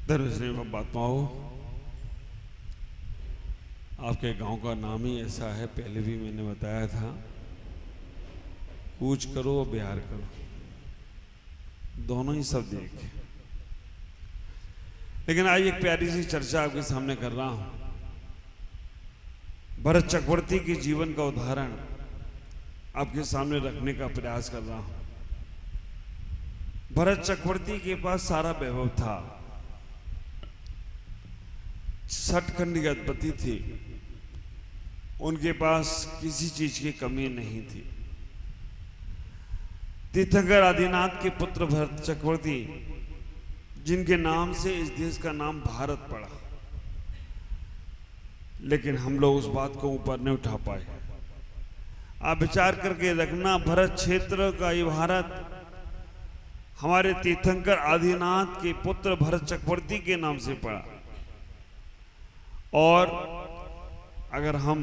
धर्मश्री महात्माओं, आपके गांव का नाम ही ऐसा है, पहले भी मैंने बताया था। कूच करो बिहार करो, दोनों ही शब्द एक है। लेकिन आज एक प्यारी सी चर्चा आपके सामने कर रहा हूं। भरत चक्रवर्ती के जीवन का उदाहरण आपके सामने रखने का प्रयास कर रहा हूं। भरत चक्रवर्ती के पास सारा वैभव था, सतखंड की अधिपति थी, उनके पास किसी चीज की कमी नहीं थी। तीर्थंकर आदिनाथ के पुत्र भरत चक्रवर्ती, जिनके नाम से इस देश का नाम भारत पड़ा, लेकिन हम लोग उस बात को ऊपर नहीं उठा पाए। आप विचार करके रखना, भरत क्षेत्र का ये भारत हमारे तीर्थंकर आदिनाथ के पुत्र भरत चक्रवर्ती के नाम से पड़ा। और अगर हम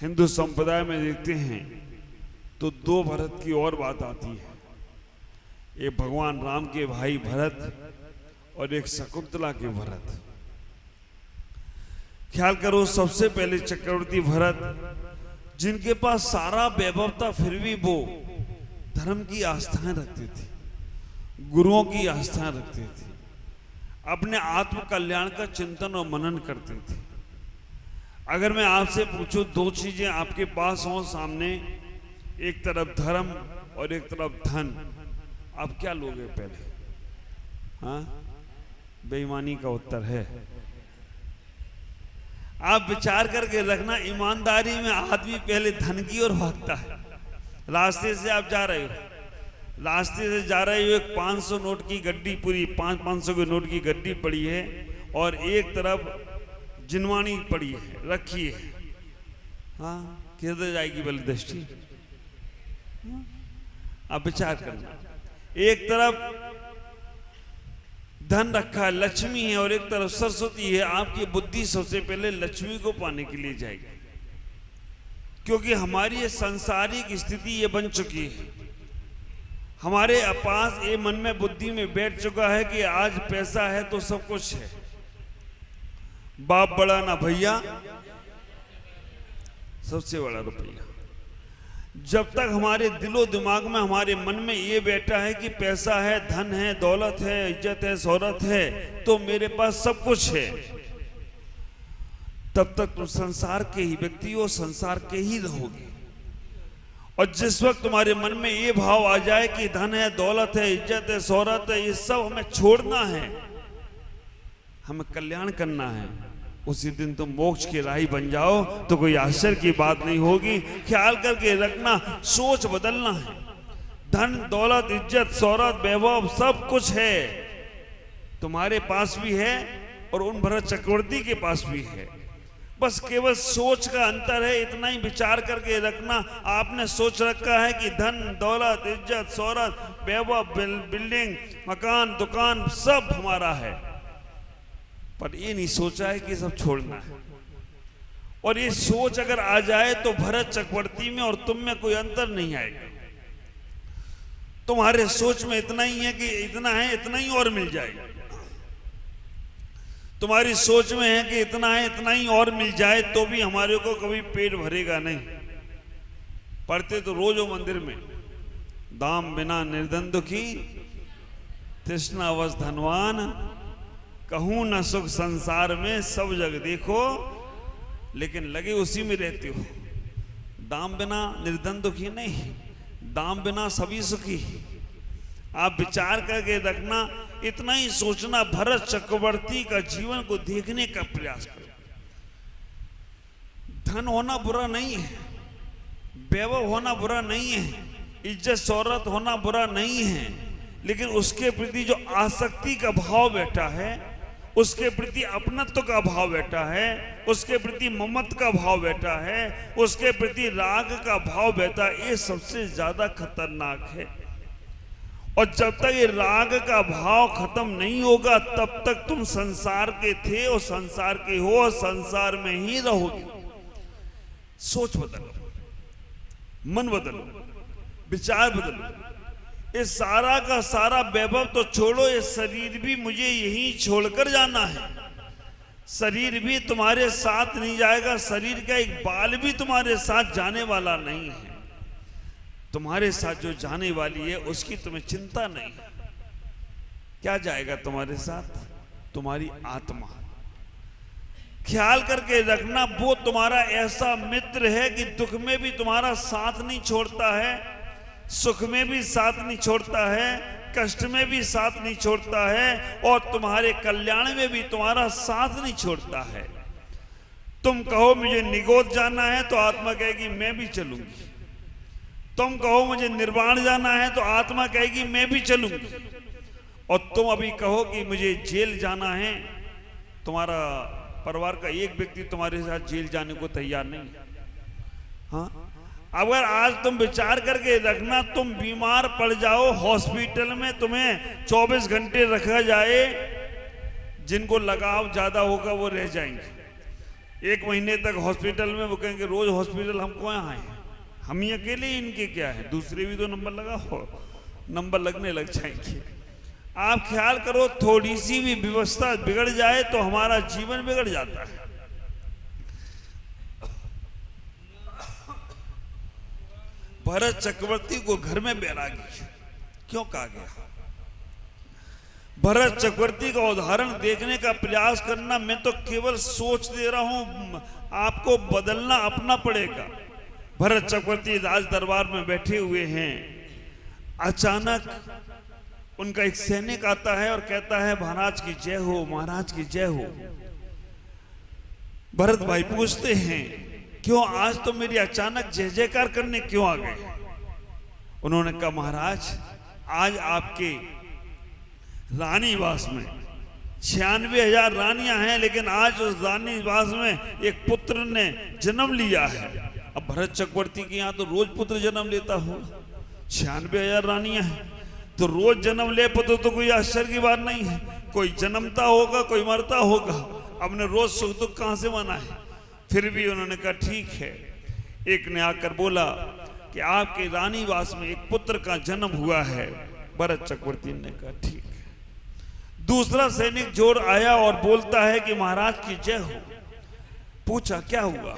हिंदू संप्रदाय में देखते हैं तो दो भरत की और बात आती है। एक भगवान राम के भाई भरत और एक शकुंतला के भरत। ख्याल करो, सबसे पहले चक्रवर्ती भरत, जिनके पास सारा वैभव था, फिर भी वो धर्म की आस्थाएं रखते थे, गुरुओं की आस्थाएं रखते थे, अपने आत्म कल्याण का चिंतन और मनन करते थे। अगर मैं आपसे पूछूं, दो चीजें आपके पास हो सामने, एक तरफ धर्म और एक तरफ धन, आप क्या लोगे पहले? हाँ, बेईमानी का उत्तर है। आप विचार करके रखना, ईमानदारी में आदमी पहले धन की ओर भागता है। रास्ते से आप जा रहे हो, रास्ते से जा रहे हो, एक 500 नोट की गड्डी, पूरी 500 के नोट की गड्डी पड़ी है और एक तरफ जिनवानी पड़ी है, रखी है। हाँ, किधर जाएगी बल दृष्टि? आप विचार करना, एक तरफ धन रखा है, लक्ष्मी है, और एक तरफ सरस्वती है। आपकी बुद्धि सबसे पहले लक्ष्मी को पाने के लिए जाएगी, क्योंकि हमारी ये सांसारिक स्थिति ये बन चुकी है। हमारे पास ये मन में बुद्धि में बैठ चुका है कि आज पैसा है तो सब कुछ है। बाप बड़ा ना भैया, सबसे बड़ा रुपया। जब तक हमारे दिलो दिमाग में, हमारे मन में ये बैठा है कि पैसा है, धन है, दौलत है, इज्जत है, शोहरत है, तो मेरे पास सब कुछ है, तब तक तुम संसार के ही व्यक्ति हो, संसार के ही रहोगे। और जिस वक्त तुम्हारे मन में ये भाव आ जाए कि धन है, दौलत है, इज्जत है, शोहरत है, ये सब हमें छोड़ना है, हमें कल्याण करना है, उसी दिन तुम मोक्ष के राही बन जाओ तो कोई आश्चर्य की बात नहीं होगी। ख्याल करके रखना, सोच बदलना है। धन, दौलत, इज्जत, शोहरत, वैभव सब कुछ है, तुम्हारे पास भी है और उन भरत चक्रवर्ती के पास भी है। बस केवल सोच का अंतर है, इतना ही विचार करके रखना। आपने सोच रखा है कि धन, दौलत, इज्जत, शोहरत, वैभव, बिल्डिंग, मकान, दुकान सब हमारा है, पर ये नहीं सोचा है कि सब छोड़ना है। और ये सोच अगर आ जाए तो भरत चक्रवर्ती में और तुम में कोई अंतर नहीं आएगा। तुम्हारे सोच में इतना ही है कि इतना है, इतना ही और मिल जाएगा। तुम्हारी सोच में है कि इतना है, इतना ही और मिल जाए, तो भी हमारे को कभी पेट भरेगा नहीं। पढ़ते तो रोज हो मंदिर में, दाम बिना निर्धन दुखी, तृष्णावश धनवान, कहूं न सुख संसार में, सब जग देखो, लेकिन लगे उसी में रहते हो। दाम बिना निर्धन दुखी नहीं, दाम बिना सभी सुखी। आप विचार करके रखना, इतना ही सोचना। भरत चक्रवर्ती का जीवन को देखने का प्रयास करो। धन होना बुरा नहीं है, वैभव होना बुरा नहीं है, इज्जत शोहरत होना बुरा नहीं है, लेकिन उसके प्रति जो आसक्ति का भाव बैठा है, उसके प्रति अपनत्व का भाव बैठा है, उसके प्रति ममत्व का भाव बैठा है, उसके प्रति राग का भाव बैठा है, ये सबसे ज्यादा खतरनाक है। और जब तक ये राग का भाव खत्म नहीं होगा, तब तक तुम संसार के थे और संसार के हो और संसार में ही रहोगे। सोच बदलो, मन बदलो, विचार बदलो। इस सारा का सारा वैभव तो छोड़ो, ये शरीर भी मुझे यहीं छोड़कर जाना है। शरीर भी तुम्हारे साथ नहीं जाएगा, शरीर का एक बाल भी तुम्हारे साथ जाने वाला नहीं है। तुम्हारे साथ जो जाने वाली है उसकी तुम्हें चिंता नहीं है। क्या जाएगा तुम्हारे साथ? तुम्हारी आत्मा। ख्याल करके रखना, वो तुम्हारा ऐसा मित्र है कि दुख में भी तुम्हारा साथ नहीं छोड़ता है, सुख में भी साथ नहीं छोड़ता है, कष्ट में भी साथ नहीं छोड़ता है, और तुम्हारे कल्याण में भी तुम्हारा साथ नहीं छोड़ता है। तुम कहो मुझे निगोद जाना है तो आत्मा कहेगी मैं भी चलूंगी। तुम कहो मुझे निर्वाण जाना है तो आत्मा कहेगी मैं भी चलूंगी। और तुम अभी कहो कि मुझे जेल जाना है, तुम्हारा परिवार का एक व्यक्ति तुम्हारे साथ जेल जाने को तैयार नहीं है। हाँ, अगर आज तुम विचार करके रखना, तुम बीमार पड़ जाओ हॉस्पिटल में, तुम्हें 24 घंटे रखा जाए, जिनको लगाव ज्यादा होगा वो रह जाएंगे 1 महीने तक हॉस्पिटल में। वो कहेंगे रोज हॉस्पिटल हम कहाँ आए हैं, हम ही अकेले ही इनके क्या है, दूसरे भी तो नंबर लगाओ, नंबर लगने लग जाएंगे। आप ख्याल करो, थोड़ी सी भी व्यवस्था बिगड़ जाए तो हमारा जीवन बिगड़ जाता है। भरत चक्रवर्ती को घर में बैरागी क्यों कहा गया? भरत चक्रवर्ती का उदाहरण देखने का प्रयास करना, मैं तो केवल सोच दे रहा हूं, आपको बदलना अपना पड़ेगा। भरत चक्रवर्ती राज दरबार में बैठे हुए हैं, अचानक उनका एक सैनिक आता है और कहता है महाराज की जय हो, महाराज की जय हो। भरत भाई पूछते हैं क्यों आज तो मेरी अचानक जय जयकार करने क्यों आ गए? उन्होंने कहा महाराज आज आपके रानीवास में 96,000 रानियां हैं, लेकिन आज उस रानीवास में एक पुत्र ने जन्म लिया है। अब भरत चक्रवर्ती के यहाँ तो रोज पुत्र जन्म लेता हो, 96,000 रानियां हैं तो रोज जन्म ले पुत्र तो कोई आश्चर्य की बात नहीं है। कोई जन्मता होगा, कोई मरता होगा, अपने रोज सुख दुख कहां से मना है। फिर भी उन्होंने कहा ठीक है। एक ने आकर बोला कि आपके रानीवास में एक पुत्र का जन्म हुआ है। भरत चक्रवर्ती ने कहा ठीक है। दूसरा सैनिक जोर आया और बोलता है कि महाराज की जय हो। पूछा क्या हुआ?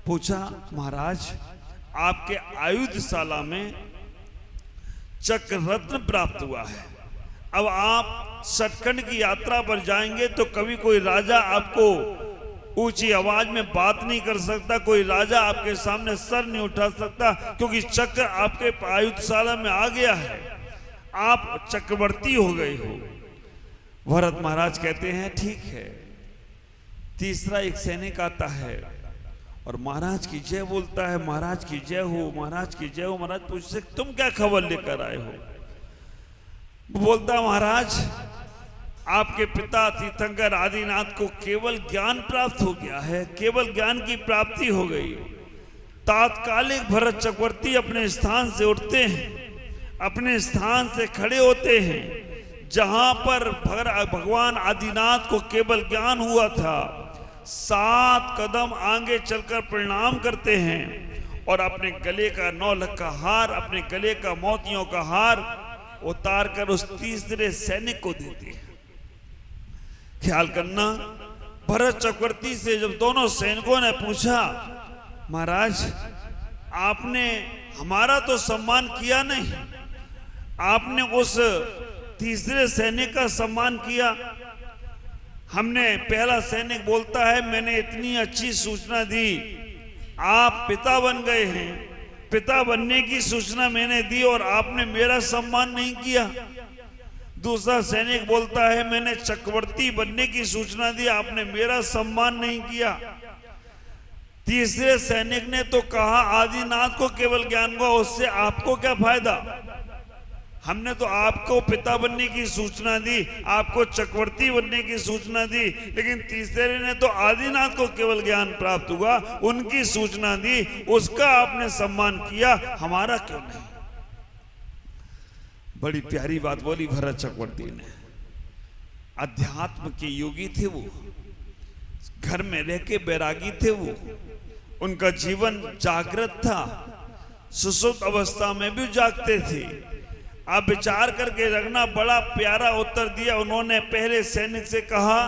पूछा महाराज आपके आयुधशाला में चक्र रत्न प्राप्त हुआ है। अब आप सचखंड की यात्रा पर जाएंगे तो कभी कोई राजा आपको ऊंची आवाज में बात नहीं कर सकता, कोई राजा आपके सामने सर नहीं उठा सकता, क्योंकि चक्र आपके आयुधशाला में आ गया है, आप चक्रवर्ती हो गए हो। भरत महाराज कहते हैं ठीक है। तीसरा एक सैनिक आता है और महाराज की जय बोलता है, महाराज की जय हो, महाराज की जय हो। महाराज पूछते तुम क्या खबर लेकर आए हो? बोलता महाराज आपके पिता तीर्थंकर आदिनाथ को केवल ज्ञान प्राप्त हो गया है, केवल ज्ञान की प्राप्ति हो गई। तात्कालिक भरत चक्रवर्ती अपने स्थान से उठते हैं, अपने स्थान से खड़े होते हैं। जहां पर भगवान आदिनाथ को केवल ज्ञान हुआ था, 7 कदम आगे चलकर प्रणाम करते हैं और अपने गले का 9 लख का हार, अपने गले का मोतियों का हार उतार कर उस तीसरे सैनिक को देते हैं। ख्याल करना, भरत चक्रवर्ती से जब दोनों सैनिकों ने पूछा महाराज आपने हमारा तो सम्मान किया नहीं, आपने उस तीसरे सैनिक का सम्मान किया। हमने पहला सैनिक बोलता है मैंने इतनी अच्छी सूचना दी, आप पिता बन गए हैं, पिता बनने की सूचना मैंने दी और आपने मेरा सम्मान नहीं किया। दूसरा सैनिक बोलता है मैंने चक्रवर्ती बनने की सूचना दी, आपने मेरा सम्मान नहीं किया। तीसरे सैनिक ने तो कहा आदिनाथ को केवल ज्ञान हुआ, उससे आपको क्या फायदा? हमने तो आपको पिता बनने की सूचना दी, आपको चक्रवर्ती बनने की सूचना दी, लेकिन तीसरे ने तो आदिनाथ को केवल ज्ञान प्राप्त हुआ उनकी सूचना दी, उसका आपने सम्मान किया, हमारा क्यों नहीं? बड़ी प्यारी बात बोली भरत चक्रवर्ती ने। अध्यात्म के योगी थे वो, घर में रह के बैरागी थे वो, उनका जीवन जागृत था, सुसुप्त अवस्था में भी जागते थे। आप विचार करके रखना। बड़ा प्यारा उत्तर दिया उन्होंने। पहले सैनिक से कहा,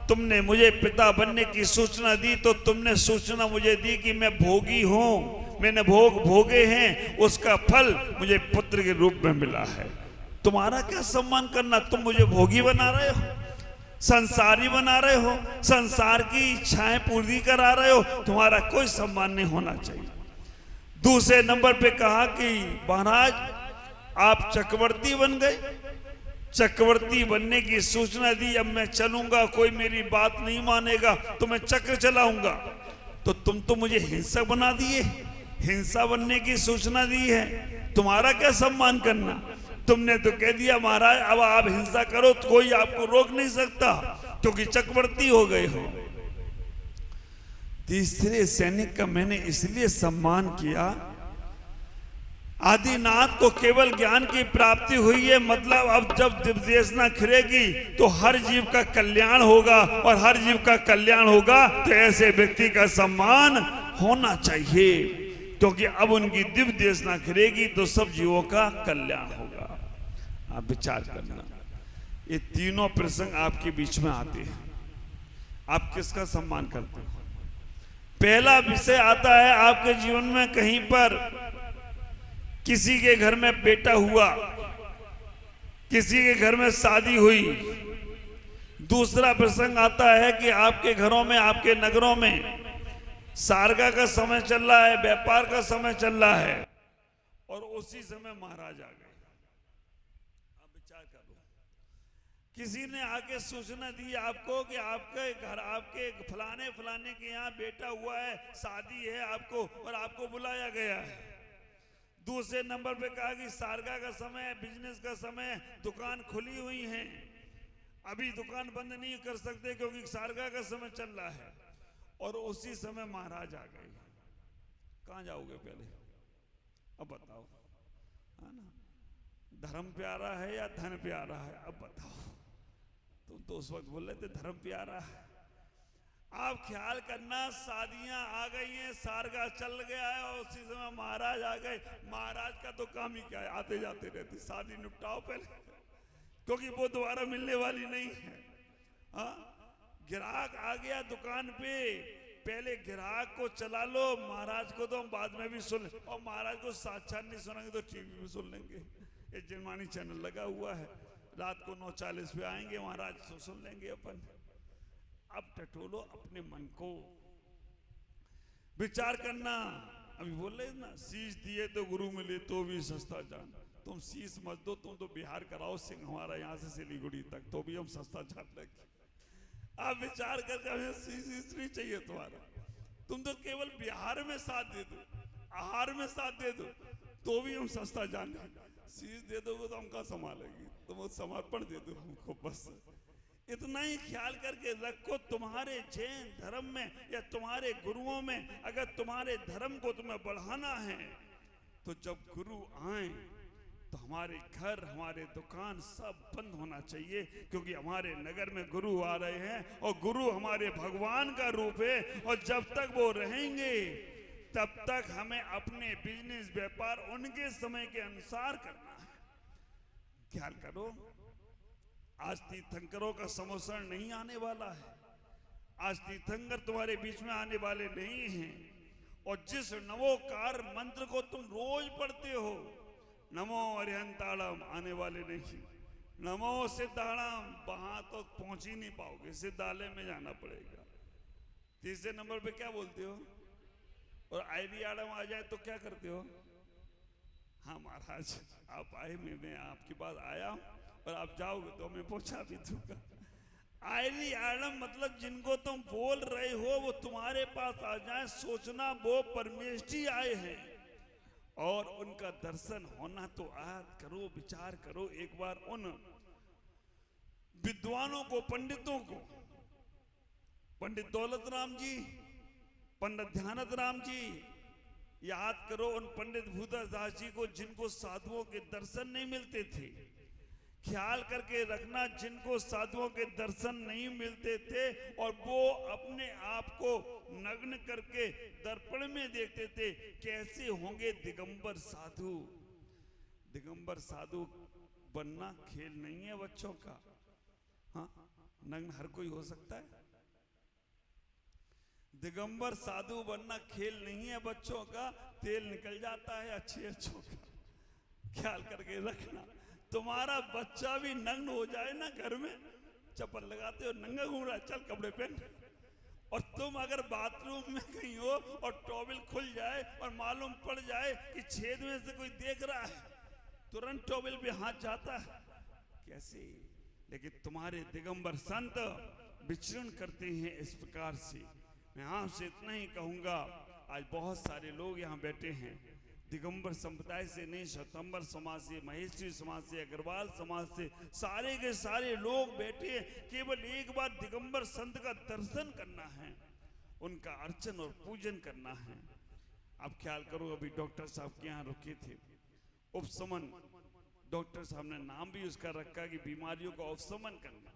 तुमने मुझे पिता बनने की सूचना दी तो तुमने सूचना मुझे दी कि मैं भोगी हूं, मैंने भोग भोगे हैं, उसका फल मुझे पुत्र के रूप में मिला है। तुम्हारा क्या सम्मान करना? तुम मुझे भोगी बना रहे हो, संसारी बना रहे हो, संसार की इच्छाएं पूरी करा रहे हो, तुम्हारा कोई सम्मान नहीं होना चाहिए। दूसरे नंबर पे कहा कि महाराज आप चक्रवर्ती बन गए, चक्रवर्ती बनने की सूचना दी, अब मैं चलूंगा, कोई मेरी बात नहीं मानेगा तो मैं चक्र चलाऊंगा। तो तुम तो मुझे हिंसक बना दिए, हिंसा बनने की सूचना दी है, तुम्हारा क्या सम्मान करना? तुमने तो कह दिया महाराज अब आप हिंसा करो तो कोई आपको रोक नहीं सकता क्योंकि चक्रवर्ती हो गए हो। तीसरे सैनिक का मैंने इसलिए सम्मान किया, आदिनाथ को केवल ज्ञान की प्राप्ति हुई है, मतलब अब जब दिव्यदेशना खिलेगी तो हर जीव का कल्याण होगा, और हर जीव का कल्याण होगा तो ऐसे व्यक्ति का सम्मान होना चाहिए, क्योंकि अब उनकी दिव्य देशना खिलेगी तो सब जीवों का कल्याण होगा। आप विचार करना, ये तीनों प्रसंग आपके बीच में आते हैं, आप किसका सम्मान करते हो? पहला विषय आता है आपके जीवन में, कहीं पर किसी के घर में बेटा हुआ, किसी के घर में शादी हुई। दूसरा प्रसंग आता है कि आपके घरों में, आपके नगरों में सारगा का समय चल रहा है, व्यापार का समय चल रहा है, और उसी समय महाराज आ गए। आप विचार करो, किसी ने आके सूचना दी आपको कि आपके घर, आपके फलाने फलाने के यहाँ बेटा हुआ है, शादी है आपको, और आपको बुलाया गया है। दूसरे नंबर पे कहा कि सारगा का समय है, बिजनेस का समय है, दुकान खुली हुई है, अभी दुकान बंद नहीं कर सकते क्योंकि सारगा का समय चल रहा है, और उसी समय महाराज आ गए। कहाँ जाओगे पहले? अब बताओ, है ना? धर्म प्यारा है या धन प्यारा है? अब बताओ। तुम तो उस वक्त बोल रहे थे धर्म प्यारा है। आप ख्याल करना, शादियां आ गई हैं, सारगा चल गया है, और उसी समय महाराज आ गए। महाराज का तो काम ही क्या है, आते जाते रहते, शादी निपटाओ पहले, क्योंकि वो दोबारा मिलने वाली नहीं है। हाँ, ग्राहक आ गया दुकान पे, पहले ग्राहक को चला लो, महाराज को तो हम बाद में भी सुन, और महाराज को साक्षात नहीं सुनेंगे तो टीवी में सुन लेंगे। ये जनवाणी चैनल लगा हुआ है, रात को 9:40 पे आएंगे महाराज, तो सुन लेंगे अपन। अब टटोलो अपने मन को, विचार करना। अभी बोल रहे ना, शीश दिए तो गुरु मिले तो भी सस्ता जान। तुम शीश मत दो, तुम तो बिहार कराओ सिंह हमारा यहाँ से सिलीगुड़ी तक, तो भी हम सस्ता जान लगे। आप विचार करके, हमें शीश नहीं चाहिए तुम्हारा, तुम तो केवल बिहार में साथ दे दो, आहार में साथ दे दो, तो भी हम सस्ता जान लेंगे। शीश दे दोगे तो हम कहाँ संभालेंगे? तुम समर्पण दे दो हमको, बस इतना ही ख्याल करके रखो। तुम्हारे जैन धर्म में या तुम्हारे गुरुओं में अगर तुम्हारे धर्म को तुम्हें बढ़ाना है, तो जब गुरु आए तो हमारे घर, हमारे दुकान सब बंद होना चाहिए, क्योंकि हमारे नगर में गुरु आ रहे हैं, और गुरु हमारे भगवान का रूप है, और जब तक वो रहेंगे तब तक हमें अपने बिजनेस, व्यापार उनके समय के अनुसार करना है। ख्याल करो, आज तीर्थंकरों का समोसण नहीं आने वाला है, आज तीर्थंकर तुम्हारे बीच में आने वाले नहीं हैं। और जिस नमोकार मंत्र को तुम रोज पढ़ते हो, नमो अरिहंताड़म, आने वाले नहीं। नमो सिद्धाड़म, वहां तो पहुंच ही नहीं पाओगे, सिद्धालय में जाना पड़ेगा। तीसरे नंबर पे क्या बोलते हो? और आइडियाड़म आ जाए तो क्या करते हो? हाँ महाराज आप आए, मैं आपके पास आया और आप जाओगे तो मैं पहुंचा भी दूंगा। आयली आलम मतलब जिनको तुम बोल रहे हो वो तुम्हारे पास आ जाए, सोचना वो परमेष्ठी आए हैं और उनका दर्शन होना। तो आज करो, विचार करो एक बार उन विद्वानों को, पंडितों को, पंडित दौलत राम जी, पंडित ध्यानत राम जी, याद करो उन पंडित भूदास जी को जिनको साधुओं के दर्शन नहीं मिलते थे। ख्याल करके रखना, जिनको साधुओं के दर्शन नहीं मिलते थे और वो अपने आप को नग्न करके दर्पण में देखते थे, कैसे होंगे दिगंबर साधु। दिगंबर साधु बनना खेल नहीं है बच्चों का। हाँ, नग्न हर कोई हो सकता है। दिगंबर साधु बनना खेल नहीं है बच्चों का, तेल निकल जाता है अच्छे अच्छों का। ख्याल करके रखना, तुम्हारा बच्चा भी नग्न हो जाए ना, घर में चप्पल लगाते हो नंगा घूम रहा है, चल कपड़े पहन, और तुम अगर बाथरूम में कहीं हो और टॉवेल खुल जाए और मालूम पड़ जाए कि छेद में से कोई देख रहा है, तुरंत टॉवेल पे हाथ जाता है, कैसे? लेकिन तुम्हारे दिगंबर संत विचरण करते हैं इस प्रकार से। मैं आपसे इतना ही कहूंगा, आज बहुत सारे लोग यहाँ बैठे हैं, दिगंबर संप्रदाय से नहीं, श्वेतांबर समाज से, महेश्वरी समाज से, अग्रवाल समाज से, सारे के सारे लोग बैठे हैं। केवल एक बार दिगंबर संत का दर्शन करना है, उनका अर्चन और पूजन करना है। आप ख्याल करो, अभी डॉक्टर साहब के यहाँ रुके थे, उपशमन, डॉक्टर साहब ने नाम भी उसका रखा कि बीमारियों का उपशमन करना।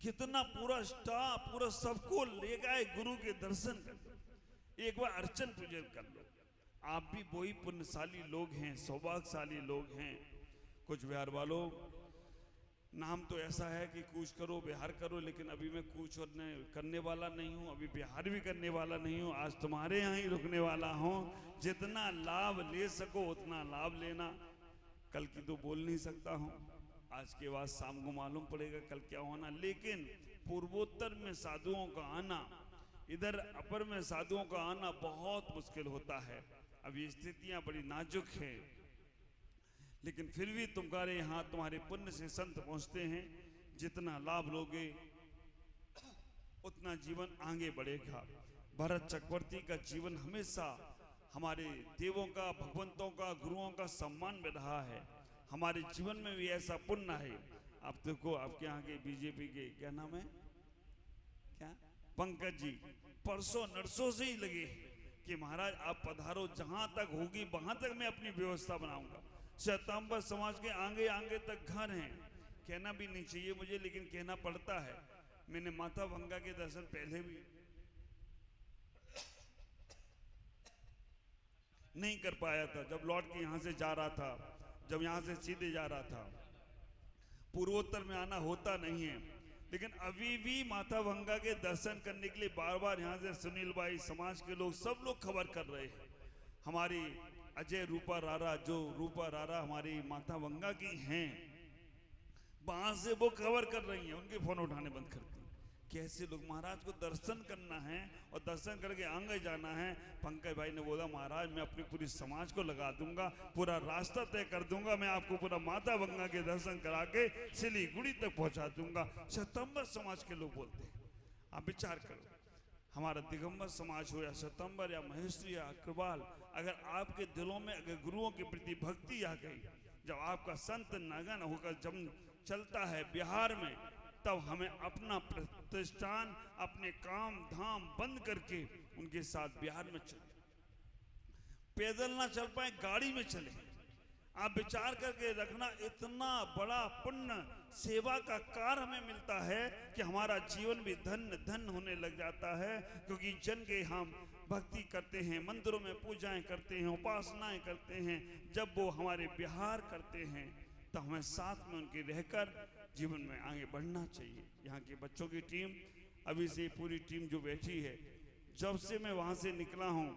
कितना पूरा स्टाफ, पूरा सबको ले गए गुरु के दर्शन कर। एक बार अर्चन पूजन कर लो। आप भी वही पुण्यशाली लोग हैं, सौभाग्यशाली लोग हैं। कुछ बिहार वालों, नाम तो ऐसा है कि कूच करो बिहार करो, लेकिन अभी मैं कूच करने वाला नहीं हूँ, अभी बिहार भी करने वाला नहीं हूँ, आज तुम्हारे यहाँ ही रुकने वाला हूँ। जितना लाभ ले सको उतना लाभ लेना। कल की तो बोल नहीं सकता हूँ, आज के बाद शाम को मालूम पड़ेगा कल क्या होना। लेकिन पूर्वोत्तर में साधुओं का आना, इधर अपर में साधुओं का आना बहुत मुश्किल होता है। अभी स्थितियां बड़ी नाजुक है, लेकिन फिर भी तुम्हारे यहाँ तुम्हारे पुण्य से संत पहुंचते हैं। जितना लाभ लोगे उतना जीवन आगे बढ़ेगा। भरत चक्रवर्ती का जीवन हमेशा हमारे देवों का, भगवंतों का, गुरुओं का सम्मान में रहा है। हमारे जीवन में भी ऐसा पुण्य है। आप देखो, आपके यहाँ के बीजेपी के क्या नाम है, क्या पंकज जी, परसों नरसों से ही लगे कि महाराज आप पधारो, जहां तक होगी वहां तक मैं अपनी व्यवस्था बनाऊंगा। श्वेतांबर समाज के आगे आगे तक घर हैं, कहना भी नहीं चाहिए मुझे, लेकिन कहना पड़ता है। मैंने माता भंगा के दर्शन पहले भी नहीं कर पाया था, जब लौट के यहां से जा रहा था, जब यहां से सीधे जा रहा था। पूर्वोत्तर में आना होता नहीं है, लेकिन अभी भी माता भंगा के दर्शन करने के लिए बार बार यहाँ से सुनील भाई, समाज के लोग, सब लोग खबर कर रहे हैं। हमारी अजय रूपा रारा, जो रूपा रारा हमारी माता भंगा की हैं, वहां से वो खबर कर रही हैं, उनके फोन उठाने बंद करती। कैसे लोग, महाराज को दर्शन करना है और दर्शन करके आगे जाना है। पंकज भाई ने बोला, महाराज मैं अपनी पूरी समाज को लगा दूंगा, पूरा रास्ता तय कर दूंगा, मैं आपको पूरा माता भंगा के दर्शन करा के सिलीगुड़ी तक पहुंचा दूंगा। श्वेतांबर समाज के लोग बोलते हैं। आप विचार करो, हमारा दिगंबर समाज हो या श्वेतांबर या महेश्वरी या अग्रवाल, अगर आपके दिलों में अगर गुरुओं के प्रति भक्ति आ गई, जब आपका संत नगन होकर जब चलता है बिहार में, तब हमें अपना प्रतिष्ठान, अपने काम धाम बंद करके उनके साथ बिहार में चले। पैदल ना चल पाए, गाड़ी में चले। आप विचार करके रखना, इतना बड़ा पुण्य सेवा का कार्य हमें मिलता है कि हमारा जीवन भी धन्य धन्य होने लग जाता है। क्योंकि जन के हम भक्ति करते हैं, मंदिरों में पूजाएं करते हैं, उपासनाएं करते हैं, जब वो हमारे बिहार करते हैं तो हमें साथ में उनके रहकर जीवन में आगे बढ़ना चाहिए। यहाँ के बच्चों की टीम, अभी से पूरी टीम जो बैठी है, जब से मैं वहाँ से निकला हूँ,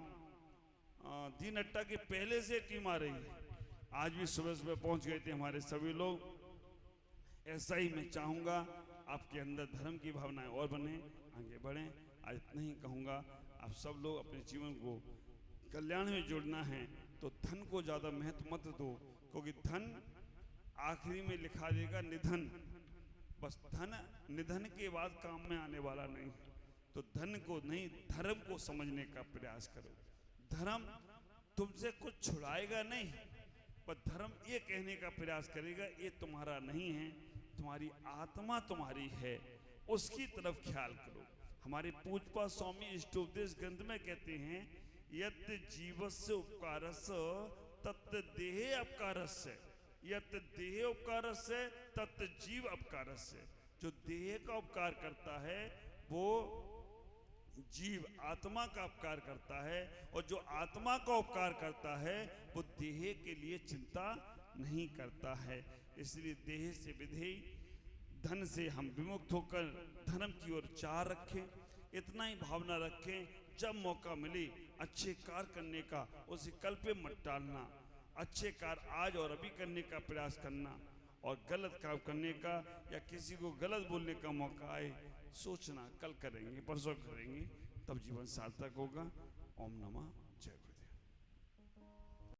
दिन अट्टा के पहले से टीम आ रही है। आज भी सुबह सुबह पहुँच गए थे हमारे सभी लोग। ऐसा ही मैं चाहूँगा आपके अंदर धर्म की भावनाएं और बने, आगे बढ़ें। आज इतना ही कहूँगा, आप सब लोग अपने जीवन को कल्याण में जोड़ना है तो धन को ज़्यादा महत्व मत दो, क्योंकि धन आखिरी में लिखा देगा निधन। बस धन, निधन के बाद काम में आने वाला नहीं। तो धन को नहीं, धर्म को समझने का प्रयास करो। धर्म तुमसे कुछ छुड़ाएगा नहीं, पर धर्म ये कहने का प्रयास करेगा ये तुम्हारा नहीं है, तुम्हारी आत्मा तुम्हारी है, उसकी तरफ ख्याल करो। हमारे पूज्यपाद स्वामी इष्टोपदेश ग्रंथ में कहते हैं, यत् जीवस्य उपकारस्य तत् देहे अपकारस्य, यत् देह उपकारस्य तत् जीव अपकारस्य। जो देह का उपकार करता है वो जीव आत्मा का उपकार करता है, और जो आत्मा का उपकार करता है वो देह के लिए चिंता नहीं करता है। इसलिए देह से विधेय, धन से हम विमुक्त होकर धर्म की ओर चाह रखें। इतना ही भावना रखें, जब मौका मिले अच्छे कार्य करने का उसे कल पे मत टालना। अच्छे कार्य आज और अभी करने का प्रयास करना, और गलत काम करने का या किसी को गलत बोलने का मौका आए सोचना कल करेंगे परसों करेंगे, तब जीवन सार्थक होगा। ओम नमः